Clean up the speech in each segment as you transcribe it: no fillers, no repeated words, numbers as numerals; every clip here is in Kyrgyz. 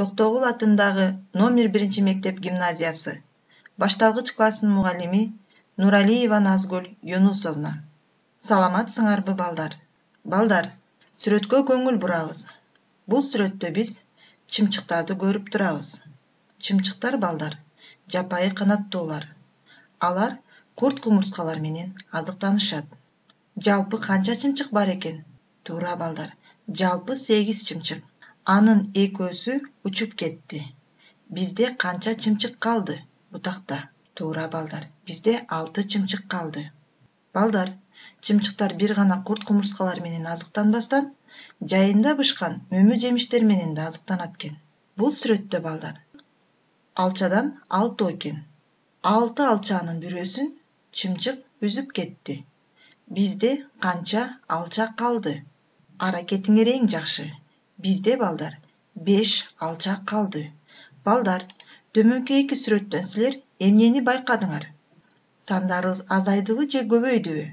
Токтогул атындагы номер 1 мектеп гимназиясы. Башталгыч класстын мугалими Нуралиева Назгүл Юнусовна. Саламатсыңарбы балдар? Балдар, сүрөткө көңүл бурабыз. Бул сүрөттө биз чымчыктарды көрүп турабыз. Чымчыктар балдар, жапайы канаттуулар. Алар курт кумурскалар менен азыктанышат. Жалпы канча чымчык бар экен? Туура балдар, жалпы 8 чымчык. Анын экөөсү учуп кетти. Бизде канча чымчык калды бутакта? Туура балдар, бизде 6 чымчык калды. Балдар, чымчыктар бир гана курт кумурскалар менен азыктанбастан, жайында бышкан мөмө жемиштер менен да азыктанат экен. Бул сүрөттө балдар, алчадан 6 экен. 6 алчанын бирөөсүн чымчык үзүп кетти. Бизде канча алча калды? Аракетиңер эң жакшы. Бизде балдар 5 алча калды. Балдар, төмөнкү 2 сүрөттөн силер эмнени байкадыңар? Сандарыбыз азайдыбы же көбөйдүбү?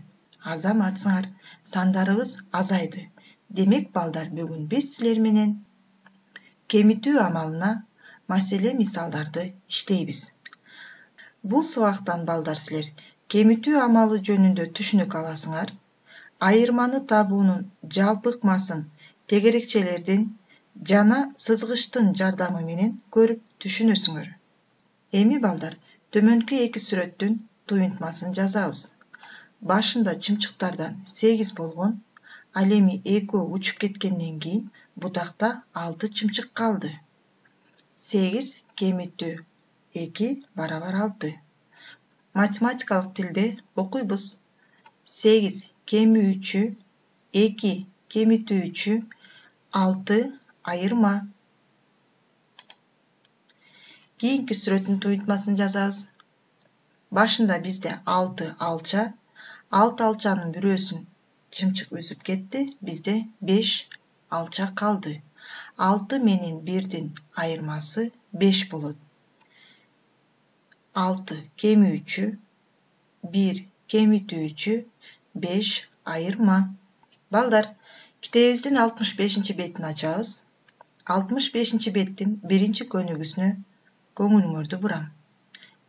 Азаматсыңар, сандарыбыз азайды. Демек балдар, бүгүн биз силер менен кемитүү амалына маселе мисалдарды иштейбиз. Бул сабактан балдар силер кемитүү амалы жөнүндө түшүнүк аласыңар. Айырманы табуунун жалпы ыкмасын тегерекчелердин жана сызгычтын жардамы менен көрүп түшүнөсүңөр. Эми балдар, төмөнкү 2 сүрөттүн туюнтмасын жазабыз. Башында чымчыктардан 8 болгон, ал эми экөө учуп кеткенден кийин бутакта 6 чымчык калды. 8 кемитүү 2 барабар 6. Математикалык тилде окуйбуз. 8 кемүүчү 2 кемитүүчү 6 айырма. Кийинки сүрөттүн туюнтмасын жазабыз. Башында бизде 6 алча, 6 алчанын бирөөсүн чымчык үзүп кетти, бизде 5 алча калды. 6 менен 1-дин айырмасы 5 болот. 6 кемүүчү, 1 кемитүүчү, 5 айырма. Балдар, китебибиздин 65 бетин ачабыз. 65 беттин 1 көнүгүүсүнө көңүлүңөрдү бурам.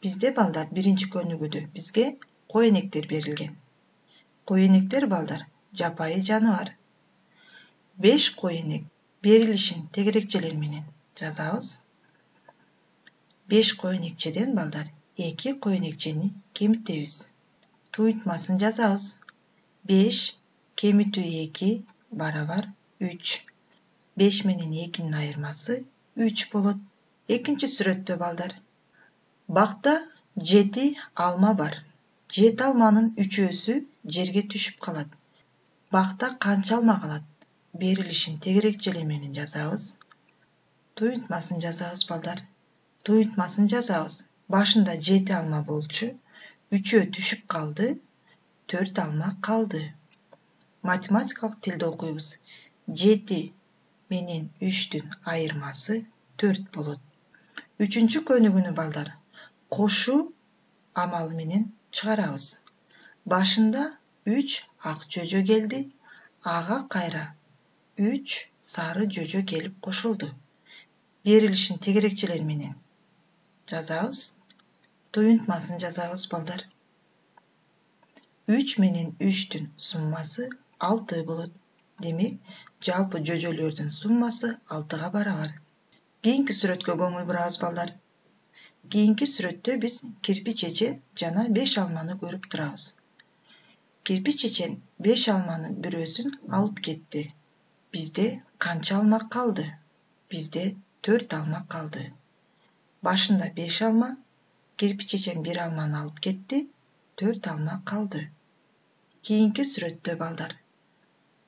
Бизде балдар 1 көнүгүүдө бизге коенектер берилген. Коенектер балдар жапайы жаныбар. 5 коенек берилишин тегерекчелер менен жазабыз. 5 коенекчеден балдар 2 коенекчени кемитебиз. Туюнтмасын жазабыз. 5 кемитүү 2 барабар 3. 5 менен 2-нин айырмасы 3 болот. Экинчи сүрөттө балдар, бакта 7 алма бар. 7 алманын 3-өсү жерге түшүп калат. Бакта канча алма калат? Берилишин тегерекчелер менен жазабыз. Туюнтмасын жазабыз балдар. Туюнтмасын жазабыз. Башында 7 алма болчу, 3-өө түшүп калды, 4 алма калды. Математикалык тилде окуйбуз. 7 менен 3-түн айырмасы 4 болот. 3-чү көнүгүүнү балдар кошуу амалы менен чыгарабыз. Башында 3 ак жөжө келди, ага кайра 3 сары жөжө келип кошулду. Берилишин тегерекчелер менен жазабыз. Туюнтмасын жазабыз балдар. 3 менен 3-түн суммасы 6 болот. Демек, жалпы жөжөлөрдүн суммасы 6-га барабар. Кийинки сүрөткө көңүл бурабыз балдар. Кийинки сүрөттө биз кирпич чечен жана 5 алманы көрүп турабыз. Кирпич чечен 5 алманын бирөөсүн алып кетти. Бизде канча алма калды? Бизде 4 алма калды. Башында 5 алма, кирпич чечен 1 алманы алып кетти, 4 алма калды. Кийинки сүрөттө балдар,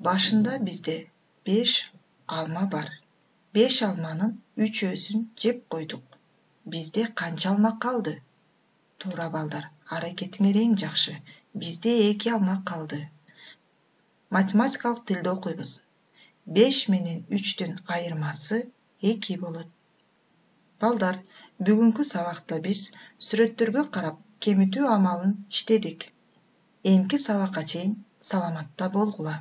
башында бизде 5 алма бар. 5 алманын 3-өсүн жеп койдук. Бизде канча алма калды? Туура балдар, аракетиңер эң жакшы. Бизде 2 алма калды. Математикалык тилде окуйбуз. 5 менен 3-түн айырмасы 2 болот. Балдар, бүгүнкү сабакта биз сүрөттөргө карап кемитүү амалын иштедик. Эмки сабакка чейин саламатта болгула.